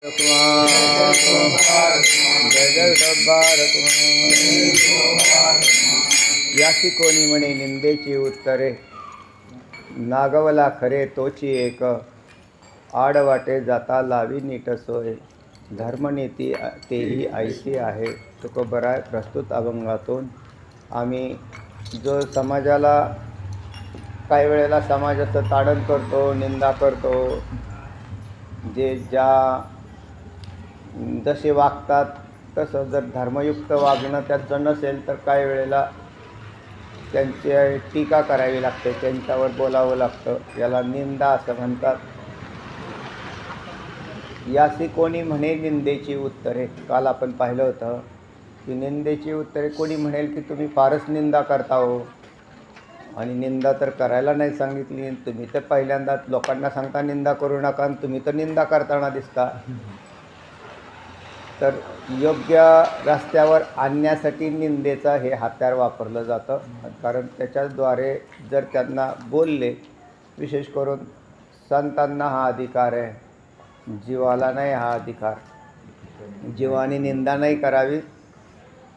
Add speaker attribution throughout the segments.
Speaker 1: जय जय भारत यासी कोणी म्हणे निंदेची उत्तरे, नागवला खरे तोची एक, आडवाटे जाता लावी नीट सोय, धर्मनीती तेही ऐसी आहे. तुकोबराय प्रस्तुत अभंगातून आम्ही जो समाजाला काही वेळेला समाजाचं ताडण करतो, निंदा करतो, जे ज्या जसे वागतात तसं जर धर्मयुक्त वागणं त्याचं नसेल तर काही वेळेला त्यांची टीका करावी लागते, त्यांच्यावर बोलावं लागतं. याला निंदा असं म्हणतात. यासी कोणी म्हणे निंदेची उत्तरे. काल आपण पाहिलं होतं की निंदेची उत्तरे कोणी म्हणेल की तुम्ही फारच निंदा करता हो, आणि निंदा तर करायला नाही सांगितली. तुम्ही तर पहिल्यांदा लोकांना सांगता निंदा करू नका, आणि तुम्ही तर निंदा करताना दिसता. तर योग्य रस्त्यावर आणण्यासाठी निंदेचा हे हत्यार वापरलं जातं. कारण त्याच्याद्वारे जर त्यांना बोलले, विशेष करून संतांना हा अधिकार आहे, जीवाला नाही हा अधिकार. जीवाने निंदा नाही करावी.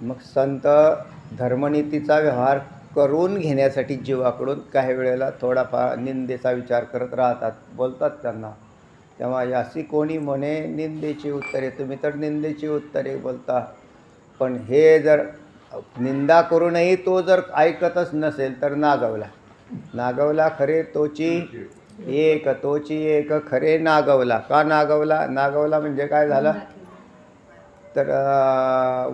Speaker 1: मग संत धर्मनीतीचा व्यवहार करून घेण्यासाठी जीवाकडून काही वेळेला थोडाफार निंदेचा विचार करत राहतात, बोलतात त्यांना. तेव्हा यासी कोणी म्हणे निंदेची उत्तरे. तुम्ही तर निंदेची उत्तरे बोलता, पण हे जर निंदा करूनही तो जर ऐकतच नसेल तर नागवला खरे तोची एक, तोची एक खरे नागवला. का नागवला? नागवला म्हणजे काय झालं तर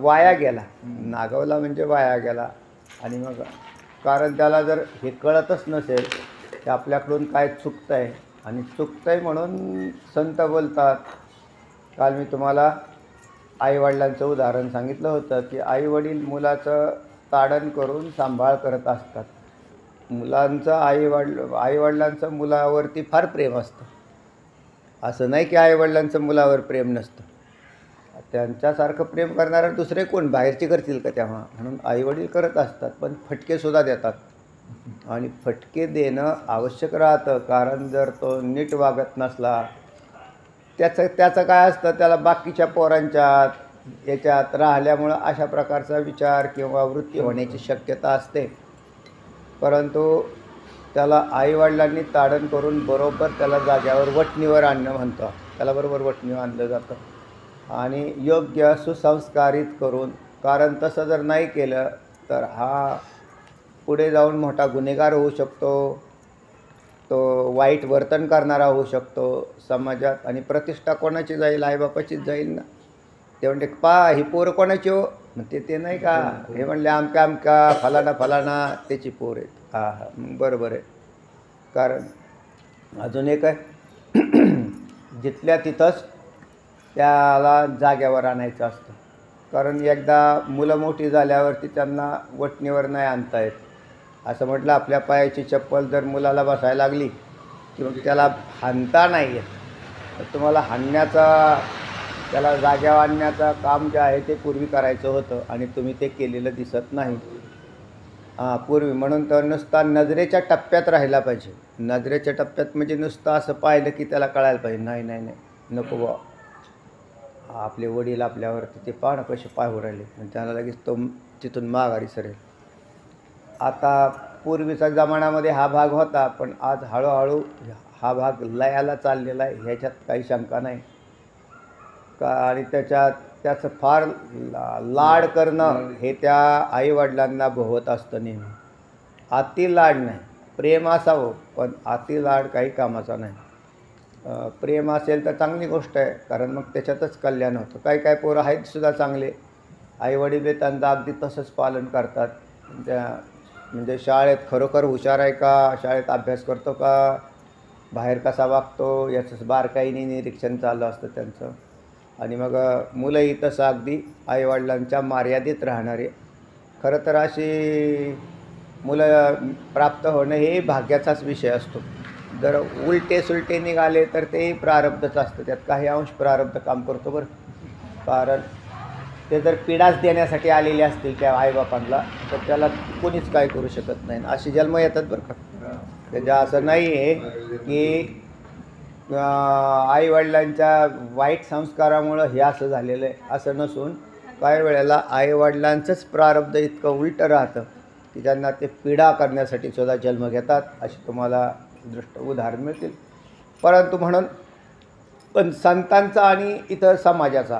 Speaker 1: वाया गेला. नागवला म्हणजे वाया गेला. आणि मग कारण त्याला जर हे कळतच नसेल की आपल्याकडून काय चुकतं आहे, आणि चुकतं आहे म्हणून संत बोलतात. काल मी तुम्हाला आईवडिलांचं उदाहरण सांगितलं होतं की आईवडील मुलाचं ताडण करून सांभाळ करत असतात. मुलांचं आईवडिलांचं मुलावरती फार प्रेम असतं. असं नाही की आईवडिलांचं मुलावर प्रेम नसतं. त्यांच्यासारखं प्रेम करणारे दुसरे कोण बाहेरचे करतील का तेव्हा? म्हणून आईवडील करत असतात, पण फटकेसुद्धा देतात. आणि फटके देणं आवश्यक राहतं. कारण जर तो नीट वागत नसला, त्याचं काय असतं, त्याला बाकीच्या पोरांच्यात याच्यात राहिल्यामुळं अशा प्रकारचा विचार किंवा वृत्ती होण्याची शक्यता असते. परंतु त्याला आईवडिलांनी ताडण करून बरोबर त्याला जाग्यावर वटणीवर आणणं म्हणतो. त्याला बरोबर वटणीवर आणलं जातं आणि योग्य सुसंस्कारित करून. कारण तसं जर नाही केलं तर हा पुढे जाऊन मोठा गुन्हेगार होऊ शकतो, तो वाईट वर्तन करणारा होऊ शकतो समाजात. आणि प्रतिष्ठा कोणाची जाईल? आईबापाचीच जाईल ना. ते म्हणते पा ही पोरं कोणाची हो? मग ते नाही का, हे म्हणले आमका फलाना त्याची पोर आहेत. हा बरोबर आहे. कारण अजून एक आहे जिथल्या तिथंच त्याला जाग्यावर आणायचं असतं. कारण एकदा मुलं मोठी झाल्यावरती त्यांना वटणीवर नाही आणता येत. असं म्हटलं आपल्या पायाची चप्पल जर मुलाला बसायला लागली किंवा त्याला हाणता नाही येत, तर तुम्हाला हाणण्याचा, त्याला जाग्यावर आणण्याचं काम जे आहे ते पूर्वी करायचं होतं, आणि तुम्ही ते केलेलं दिसत नाही पूर्वी. म्हणून तर नुसता नजरेच्या टप्प्यात राहिला पाहिजे. नजरेच्या टप्प्यात म्हणजे नुसतं असं पाहिलं की त्याला कळायला पाहिजे नाही नको बा, आपले वडील आपल्यावरती ते पाहणं कसे पाहू राहिले, आणि त्याला लगेच तो तिथून माघारी सरेल. आता पूर्वीच्या जमान्यामध्ये हा भाग होता, पण आज हळूहळू हा भाग लयाला चाललेला आहे, ह्याच्यात काही शंका नाही का. आणि त्याचं फार लाड करणं हे त्या आईवडिलांना भोवत असतं नेहमी. अति लाड नाही, प्रेम असावं, पण अति लाड काही कामाचा नाही. प्रेम असेल तर चांगली गोष्ट आहे, कारण मग त्याच्यातच कल्याण होतं. काही पोरं आहेत सुद्धा चांगले, आईवडील त्यांचं अगदी तसंच पालन करतात. म्हणजे शाळेत खरोखर हुशार आहे का, शाळेत अभ्यास करतो का, बाहेर कसा वागतो याचं बारकाईने निरीक्षण चालू असतं त्यांचं. आणि मग मुलंही तसं अगदी आईवडिलांच्या मर्यादेत राहणारे. खरं तर अशी मुलं प्राप्त होणं हे भाग्याचाच विषय असतो. जर उलटे सुलटे निघाले तर तेही प्रारब्धच असतं, त्यात काही अंश प्रारब्ध काम करतो बरं. कारण ते जर पीडाच देण्यासाठी आलेले असतील त्या आईबापांना, तर त्याला कोणीच काय करू शकत नाही. असे जन्म येतात बरं का. त्याच्या असं नाही आहे की आईवडिलांच्या वाईट संस्कारामुळं हे असं झालेलं आहे असं नसून काही वेळेला आईवडिलांचंच प्रारब्ध इतकं उलटं राहतं की त्यांना ते पीडा करण्यासाठी सुद्धा जन्म घेतात, अशी तुम्हाला दृष्ट उदाहरण मिळतील. परंतु म्हणून पण संतांचा आणि इतर समाजाचा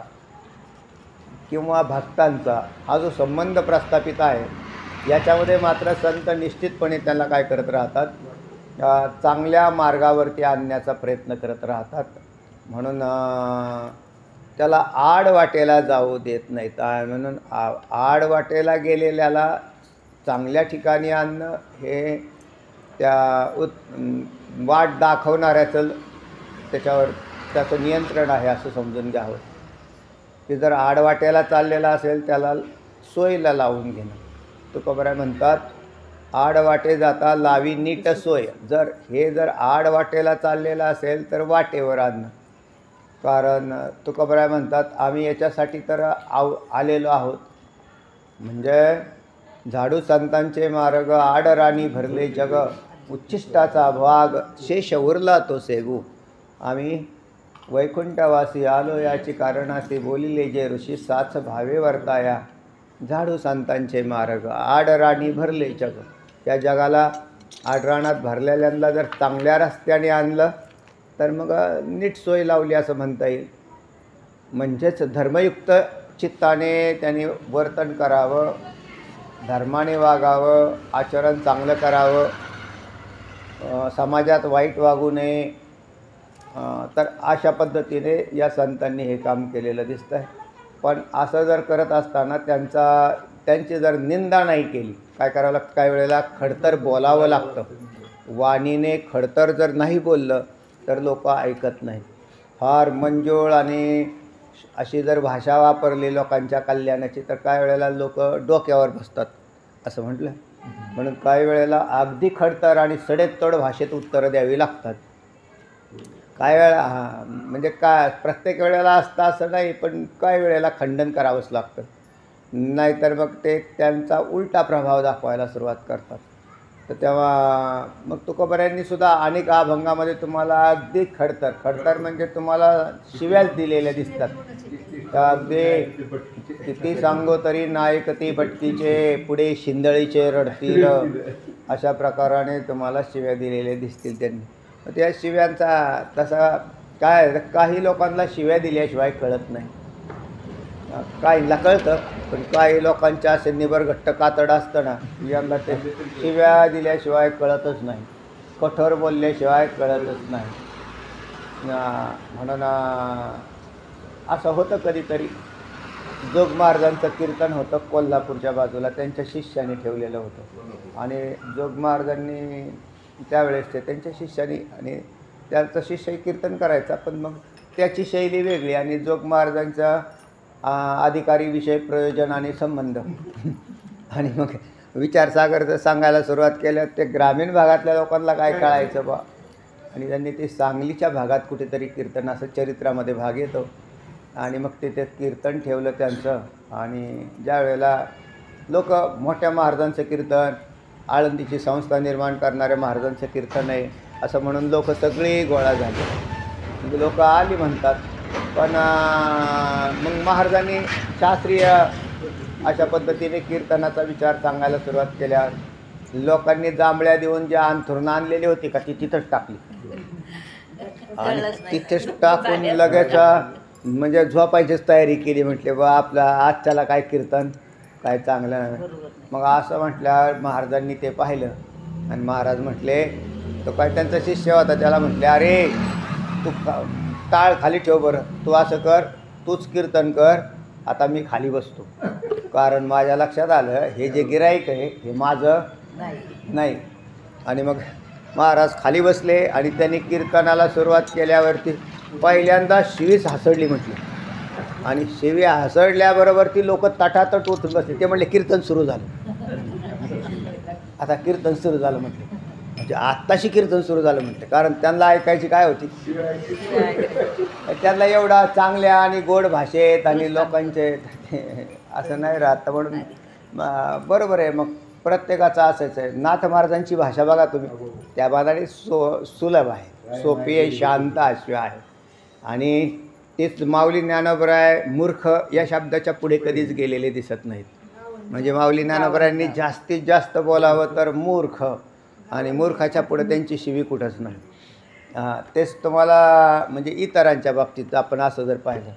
Speaker 1: किंवा भक्तांचा हा जो संबंध प्रस्थापित आहे याच्यामध्ये मात्र संत निश्चितपणे त्यांना काय करत राहतात, चांगल्या मार्गावरती आणण्याचा प्रयत्न करत राहतात. म्हणून त्याला आडवाटेला जाऊ देत नाहीत. म्हणून आडवाटेला गेलेल्याला चांगल्या ठिकाणी आणणं हे त्या वाट दाखवणाऱ्याचं त्याच्यावर त्याचं नियंत्रण आहे असं समजून घ्यावं. की जर आडवाटेला चाललेला असेल त्याला सोयीला लावून घेणं. तुकोबराय म्हणतात आडवाटे जाता लावी नीट सोय. जर आडवाटेला चाललेलं असेल तर वाटेवर आणणं. कारण तुकोबराय म्हणतात आम्ही याच्यासाठी तर आलेलो आहोत, म्हणजे झाडू संतांचे मार्ग आडराणी भरले जग, उच्छिष्टाचा भाग शेष उरला तो सेगू. आम्ही वैकुंठवासी आलो याची कारणासी, बोलिले जे ऋषी साच भावे वर्ताया. झाडू संतांचे मार्ग आडराणी भरले जग. त्या जगाला आडराणात भरलेल्यांना जर चांगल्या रस्त्याने आणलं तर मग नीट सोय लावली असं म्हणता येईल. म्हणजेच धर्मयुक्त चित्ताने त्यांनी वर्तन करावं, धर्माने वागावं, आचरण चांगलं करावं, समाजात वाईट वागू नये. तर अशा पद्धतीने या संतांनी हे काम केलेलं दिसतं आहे. पण असं जर करत असताना त्यांची जर निंदा नाही केली, काय करावं लागतं, काही वेळेला खडतर बोलावं लागतं. वाणीने खडतर जर नाही बोललं तर लोक ऐकत नाहीत. फार मंजूळ आणि अशी जर भाषा वापरली लोकांच्या कल्याणाची तर काही वेळेला लोक डोक्यावर बसतात असं म्हटलं. म्हणून काही वेळेला अगदी खडतर आणि सडेतोड भाषेत उत्तरं द्यावी लागतात. काही वेळा म्हणजे काय प्रत्येक वेळेला असतं असं नाही, पण काही वेळेला खंडन करावंच लागतं. नाहीतर मग ते त्यांचा उलटा प्रभाव दाखवायला सुरुवात करतात. तर तेव्हा मग तुकोबरायांनी सुद्धा अनेक अभंगामध्ये तुम्हाला अगदी खडतर म्हणजे तुम्हाला शिव्याच दिलेल्या दिसतात. तर अगदी किती सांगो तरी नायकती भटकीचे, पुढे शिंदळीचे रडतील, अशा प्रकाराने तुम्हाला शिव्या दिलेल्या दिसतील त्यांनी. त्या शिव्यांचा तसा काय, काही लोकांना शिव्या दिल्याशिवाय कळत नाही. काहींना कळतं, पण काही लोकांच्या असे निबरघट्ट कातड असतं ना, यांना ते शिव्या दिल्याशिवाय कळतच नाही, कठोर बोलल्याशिवाय कळतच नाही. म्हणून असं होतं कधीतरी. जोग महाराजांचं कीर्तन होतं कोल्हापूरच्या बाजूला, त्यांच्या शिष्याने ठेवलेलं होतं. आणि जोग महाराजांनी त्यावेळेस त्यांच्या शिष्याने, आणि त्यांचं शिष्य कीर्तन करायचा, पण मग त्याची शैली वेगळी आणि जोग महाराजांचा अधिकारी विषय प्रयोजन आणि संबंध. आणि मग विचारसागर सांगायला सुरुवात केलं. ते ग्रामीण भागातल्या लोकांना काय कळायचं बा. आणि त्यांनी ते सांगलीच्या भागात कुठेतरी कीर्तन असं चरित्रामध्ये भाग येतो. आणि मग ते कीर्तन ठेवलं त्यांचं. आणि ज्या वेळेला लोक मोठ्या महाराजांचं कीर्तन, आळंदीची संस्था निर्माण करणाऱ्या महाराजांचं कीर्तन आहे असं म्हणून लोक सगळी गोळा झाले. म्हणजे लोक आली म्हणतात. पण मग महाराजांनी शास्त्रीय अशा पद्धतीने कीर्तनाचा विचार सांगायला सुरुवात केल्यावर लोकांनी जांभळ्या देऊन जी अंथरुणं आणलेली होती का ती तिथंच टाकली. आणि तिथेच टाकून लगेच म्हणजे झोपायचीच तयारी केली. म्हटले बा आपला आजच्याला काय कीर्तन काय चांगलं नाही. मग असं म्हटल्यावर महाराजांनी ते पाहिलं आणि महाराज म्हटले, तो काय त्यांचा शिष्य होता, त्याला म्हटले अरे तू टाळ खाली ठेव बरं, तू असं कर, तूच कीर्तन कर, आता मी खाली बसतो. कारण माझ्या लक्षात आलं हे जे गिऱ्हाईक आहे हे माझं नाही. आणि मग महाराज खाली बसले आणि त्यांनी कीर्तनाला सुरुवात केल्यावरती पहिल्यांदा शिवीच हसडली म्हटली. आणि शिवी हसडल्याबरोबर ती लोक तटातट उठून बसले. ते म्हटले कीर्तन सुरू झालं. आता कीर्तन सुरू झालं म्हटले, म्हणजे आत्ताशी कीर्तन सुरू झालं म्हटले. कारण त्यांना ऐकायची काय होती, त्यांना एवढा चांगल्या आणि गोड भाषेत आणि लोकांचे असं नाही राहत. म्हणून बरोबर आहे, मग प्रत्येकाचं असंच आहे. नाथ महाराजांची भाषा बघा तुम्ही, त्या बाजाने सुलभ आहे. सोपी आहे, शांत अशी आहे. आणि तेच माऊली ज्ञानोबराय मूर्ख या शब्दाच्या पुढे कधीच गेलेले दिसत नाहीत. म्हणजे माऊली ज्ञानोबरायांनी जास्तीत जास्त बोलावं तर मूर्ख, आणि मूर्खाच्या पुढे त्यांची शिवी कुठंच नाही. तेच तुम्हाला म्हणजे इतरांच्या बाबतीत आपण असं जर पाहिलं,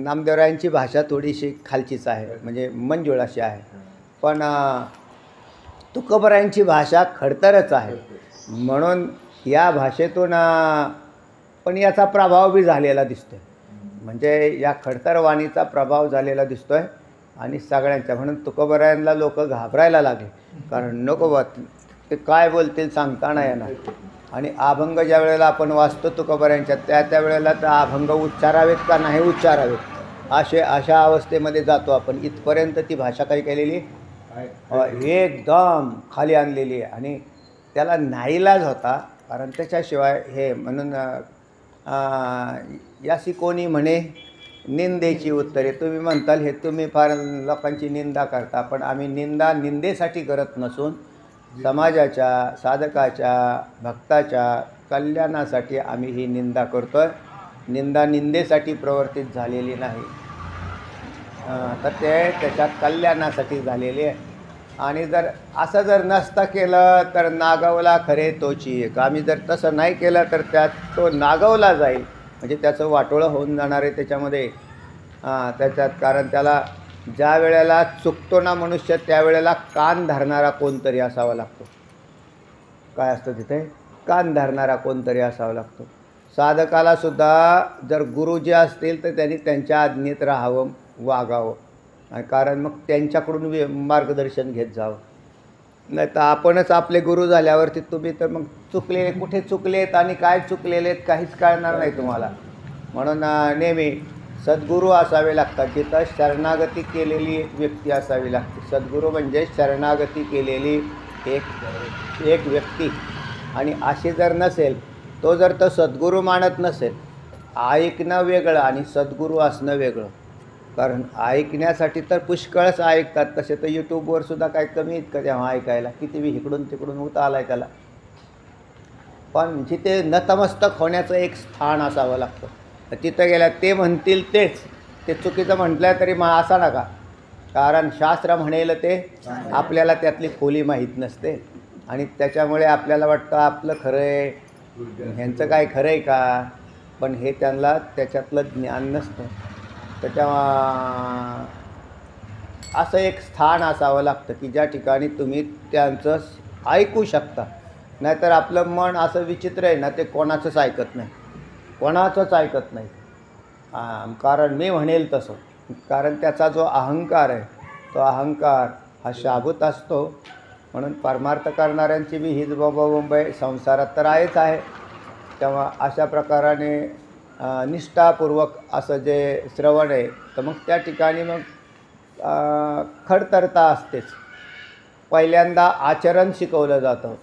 Speaker 1: नामदेवरायांची भाषा थोडीशी खालचीच आहे, म्हणजे मंजूळ अशी आहे. पण तुकोबरायांची भाषा खडतरच आहे. म्हणून या भाषेतून पण याचा प्रभाव बी झालेला दिसतो आहे. म्हणजे या खडतर वाणीचा प्रभाव झालेला दिसतो आहे. आणि सगळ्यांच्या, म्हणून तुकोबरायांना लोक घाबरायला लागले. कारण नको बा, ते काय बोलतील सांगता नाही येणार. आणि अभंग ज्या वेळेला आपण वाचतो तुकोबरायांच्या, त्या वेळेला तर अभंग उच्चारावेत का नाही उच्चारावेत अशा अवस्थेमध्ये जातो आपण. इथपर्यंत ती भाषा काही केलेली एकदम खाली आणलेली आहे. आणि त्याला नाईलाज होता, कारण त्याच्याशिवाय हे म्हणून यासी कोणी म्हणे निंदेची उत्तरे. तुम्ही म्हणताल हे तुम्ही फार लोकांची निंदा करता, पण आम्ही निंदेसाठी करत नसून समाजाच्या, साधकाच्या, भक्ताच्या कल्याणासाठी आम्ही ही निंदा करतो आहे. निंदेसाठी प्रवर्तित झालेली नाही, तर ते त्याच्या कल्याणासाठी झालेली आहे. आणि जर असं जर नसतं केलं तर नागवला खरे तोची एक. आम्ही जर तसं नाही केलं तर त्यात तो नागवला जाईल, म्हणजे त्याचं वाटोळं होऊन जाणार आहे त्याच्यामध्ये. त्याच्यात कारण त्याला ज्या वेळेला चुकतो ना मनुष्य, त्यावेळेला कान धरणारा कोणतरी असावा लागतो. काय असतं तिथे? कान धरणारा कोणतरी असावा लागतो. साधकालासुद्धा जर गुरु जे असतील तर त्यांनी त्यांच्या आज्ञेत राहावं, वागावं. कारण मग त्यांच्याकडून मार्गदर्शन घेत जावं. नाही तर आपणच आपले गुरु झाल्यावरती तुम्ही तर मग चुकलेले कुठे चुकलेत आणि काय चुकलेले आहेत काहीच कळणार नाही तुम्हाला. म्हणून नेहमी सद्गुरू असावे लागतात. जिथं शरणागती केलेली एक व्यक्ती असावी लागते. सद्गुरू म्हणजे शरणागती केलेली एक व्यक्ती. आणि अशी जर नसेल, तो जर तो सद्गुरू मानत नसेल, ऐकणं वेगळं आणि सद्गुरू असणं वेगळं. कारण ऐकण्यासाठी तर पुष्कळच ऐकतात. तसे तर यूट्यूबवर सुद्धा काय कमी आहेत का तेव्हा ऐकायला? किती बी इकडून तिकडून होता आला आहे त्याला. पण जिथे नतमस्तक होण्याचं एक स्थान असावं लागतं. तिथं गेल्या ते म्हणतील तेच, ते चुकीचं म्हटलं तरी असा नका. कारण शास्त्र म्हणेल ते आपल्याला त्यातली खोली माहीत नसते. आणि त्याच्यामुळे आपल्याला वाटतं आपलं खरं आहे, ह्यांचं काय खरं आहे का? पण हे त्यांना त्याच्यातलं ज्ञान नसतं. त्याच्या असं एक स्थान असावं लागतं की ज्या ठिकाणी तुम्ही त्यांचं ऐकू शकता. नाहीतर आपलं मन असं विचित्र आहे ना, ते कोणाचंच ऐकत नाही, कोणाचंच ऐकत नाही. कारण मी म्हणेल तसं. कारण त्याचा जो अहंकार आहे, तो अहंकार हा शाबूत असतो. म्हणून परमार्थ करणाऱ्यांची बी हीच बोंबाबोंब संसारात तर आहेच आहे. तेव्हा अशा प्रकाराने निष्ठापूर्वक असं जे श्रवण आहे, तर मग त्या ठिकाणी मग खडतरता असतेच. पहिल्यांदा आचरण शिकवलं जातं,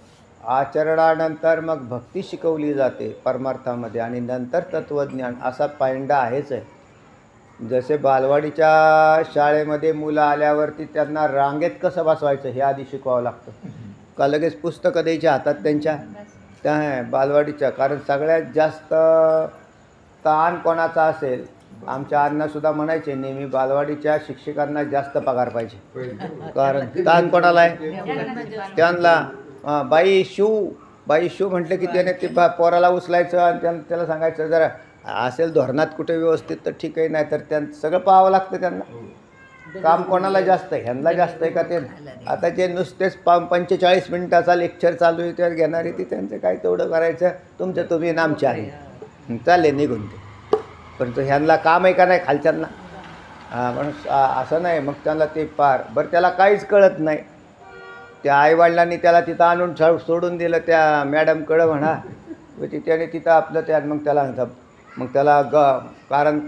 Speaker 1: आचरणानंतर मग भक्ती शिकवली जाते परमार्थामध्ये, आणि नंतर तत्त्वज्ञान. असा पायंडा आहेच आहे. जसे बालवाडीच्या शाळेमध्ये मुलं आल्यावरती त्यांना रांगेत कसं बसवायचं हे आधी शिकवावं लागतं. का लगेच पुस्तकं द्यायच्या हातात त्यांच्या त्या बालवाडीच्या. कारण सगळ्यात जास्त ताण कोणाचा असेल, आमच्या अण्णासुद्धा म्हणायचे नेहमी, बालवाडीच्या शिक्षकांना जास्त पगार पाहिजे. कारण ताण कोणाला आहे? त्यांना बाई शिव म्हटलं की त्याने ते पोराला उचलायचं आणि त्याला सांगायचं जरा असेल धोरणात कुठे व्यवस्थित तर ठीक आहे, नाही तर त्यांचं सगळं पाहावं लागतं. त्यांना काम कोणाला जास्त आहे? ह्यांना जास्त आहे का ते? आता जे नुसतेच 45 मिनिटाचा लेक्चर चालू आहे त्यावर घेणारे, ती त्यांचं काय तेवढं करायचं, तुमचं तुम्ही आणि आमचे आहे, चालले निघून ते. परंतु ह्यांना काम आहे का नाही खालच्यांना? म्हणून असं नाही. मग त्यांना ते बरं त्याला काहीच कळत नाही. त्या आईवडिलांनी त्याला तिथं आणून सोडून दिलं त्या मॅडमकडं म्हणा, त्याने तिथं आपलं त्या मग त्याला कारण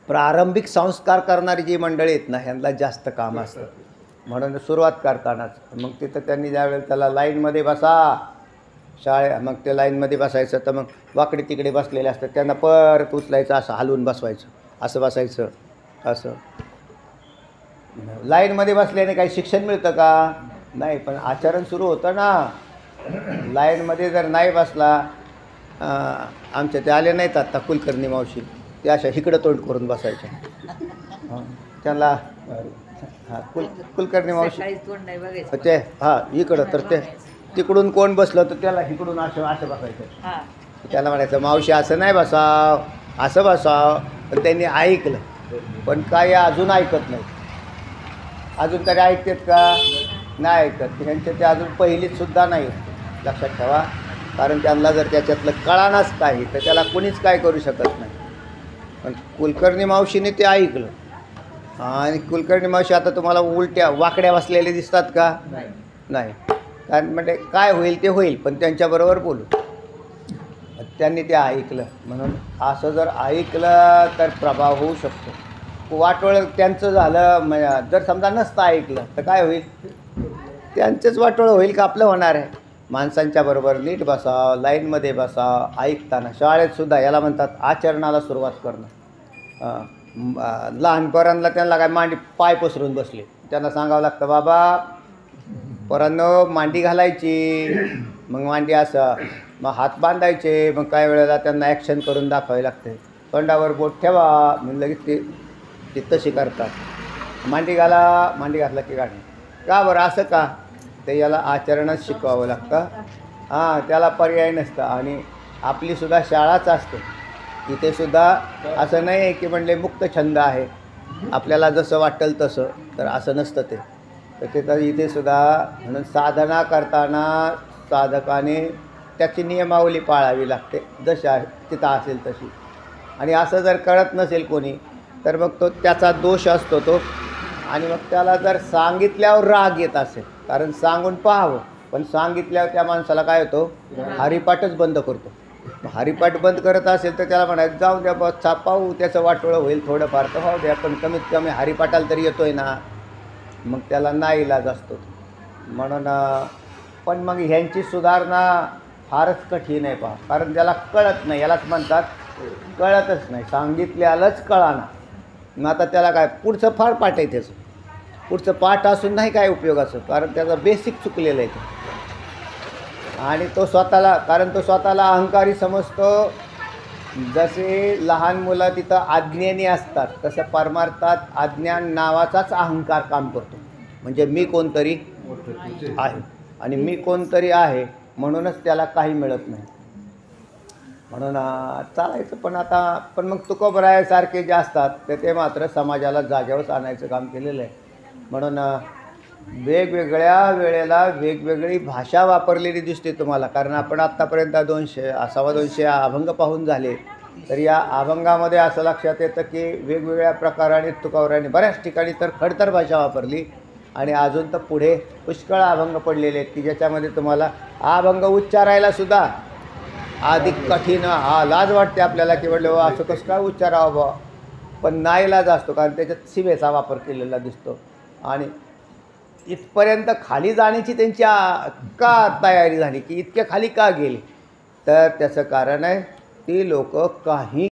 Speaker 1: प्रारंभिक संस्कार करणारी जी मंडळी आहेत ना, ह्यांना जास्त काम असतं. म्हणून सुरुवात करतानाच मग तिथं त्यांनी ज्यावेळेला त्याला लाईनमध्ये बसा मग ते लाईनमध्ये बसायचं, तर मग वाकडे तिकडे बसलेले असतात, त्यांना परत उचलायचं, असं हलवून बसवायचं, असं बसायचं. असं लाईनमध्ये बसल्याने काही शिक्षण मिळतं का? नाही. पण आचरण सुरू होतं ना, लाईनमध्ये जर नाही बसला, आमच्या ते आले नाहीत आत्ता कुलकर्णी मावशी, ते अशा इकडं तोंड करून बसायच्या. त्याला हां कुलकर्णी मावशी ते इकडं, तर ते तिकडून कोण बसलं तर त्याला इकडून असं बसायचं. त्याला म्हणायचं मावशी असं नाही बसाव, असं बसाव. पण त्यांनी ऐकलं, पण काय अजून ऐकत नाही. अजून तरी ऐकतात का? नाही ऐकत. ह्यांचे ते अजून पहिलीचसुद्धा नाही, लक्षात ठेवा. कारण त्यांना जर त्याच्यातलं कळानाच काही तर त्याला कोणीच काय करू शकत नाही. पण कुलकर्णी मावशीने ते ऐकलं. आणि कुलकर्णी मावशी आता तुम्हाला उलट्या वाकड्या बसलेले दिसतात का? नाही. कारण म्हणजे काय होईल ते होईल, पण त्यांच्याबरोबर बोलू. त्यांनी ते ऐकलं. म्हणून असं जर ऐकलं तर प्रभाव होऊ शकतो. वाटोळ त्यांचं झालं, जर समजा नसतं ऐकलं तर काय होईल? त्यांचंच वाटोळं होईल का आपलं होणार आहे? माणसांच्या बरोबर नीट बसावं, लाईनमध्ये बसावं, ऐकताना. शाळेतसुद्धा याला म्हणतात आचरणाला सुरुवात करणं. लहान पोरांना त्यांना काय मांडी पाय पसरून बसले, त्यांना सांगावं लागतं बाबा पोरांनो मांडी घालायची, मग मांडी असं, मग हात बांधायचे. मग काही वेळेला त्यांना ॲक्शन करून दाखवावे लागते. तोंडावर बोट ठेवा, मग लगेच ते तशी करतात. मांडी घाला, मांडी घातला की गाणे. का बरं असं का? ते याला आचरणच शिकवावं लागतं. त्याला पर्याय नसतं. आणि आपलीसुद्धा शाळाच असते. इथेसुद्धा असं नाही आहे की म्हणले मुक्त छंद आहे, आपल्याला जसं वाटेल तसं, तर असं नसतं ते. तर तिथं इथेसुद्धा म्हणून साधना करताना साधकाने त्याची नियमावली पाळावी लागते, जशी आहे तिथं असेल तशी. आणि असं जर कळत नसेल कोणी तर मग तो त्याचा दोष असतो तो. आणि मग त्याला जर सांगितल्यावर राग येत असेल, कारण सांगून पाहावं, पण सांगितल्यावर त्या माणसाला काय होतो, हरिपाठच बंद करतो. हरिपाठ बंद करत असेल तर त्याला म्हणायचं जाऊ द्या बस पाहू, त्याचं वाटोळं होईल थोडंफार तर व्हावं द्या, पण कमीत कमी हरिपाठाला तरी येतोय ना. मग त्याला नाईलाज असतो. म्हणून पण मग ह्यांची सुधारणा फारच कठीण आहे पहा. कारण त्याला कळत नाही, यालाच म्हणतात कळतच नाही, सांगितल्यालाच कळाना. मग आता त्याला काय पुढचं फार पाठ आहे त्याचं, पुढचं पाठ असून नाही काय उपयोगाचं, कारण त्याचं बेसिक चुकलेलं आहे ते. आणि तो स्वतःला, कारण तो स्वतःला अहंकारी समजतो. जसे लहान मुलं तिथं आज्ञेने असतात, तसं परमार्थात अज्ञान नावाचाच अहंकार काम करतो. म्हणजे मी कोणतरी आहे, आणि मी कोणतरी आहे म्हणूनच त्याला काही मिळत नाही. म्हणून चालायचं. पण मग तुकोबरायासारखे जे असतात तर ते मात्र समाजाला जाग्यावर आणायचं काम केलेलं आहे. म्हणून वेगवेगळ्या वेळेला वेगवेगळी भाषा वापरलेली दिसते तुम्हाला. कारण आपण आत्तापर्यंत 200 अभंग पाहून झाले, तर या अभंगामध्ये असं लक्षात येतं की वेगवेगळ्या प्रकाराने तुकोबरायांनी बऱ्याच ठिकाणी तर खडतर भाषा वापरली. आणि अजून तर पुढे पुष्कळ अभंग पडलेले आहेत की ज्याच्यामध्ये तुम्हाला अभंग उच्चारायला सुद्धा अधिक कठीण, लाज वाटते आपल्याला की म्हटलं असं कसं काय उच्चारावं बा. पण नाईलाज असतो, कारण त्याच्यात सीमेचा वापर केलेला दिसतो. आणि इथपर्यंत खाली जाण्याची त्यांची का तयारी झाली, की इतक्या खाली का गेली, तर त्याचं कारण आहे ती लोक काही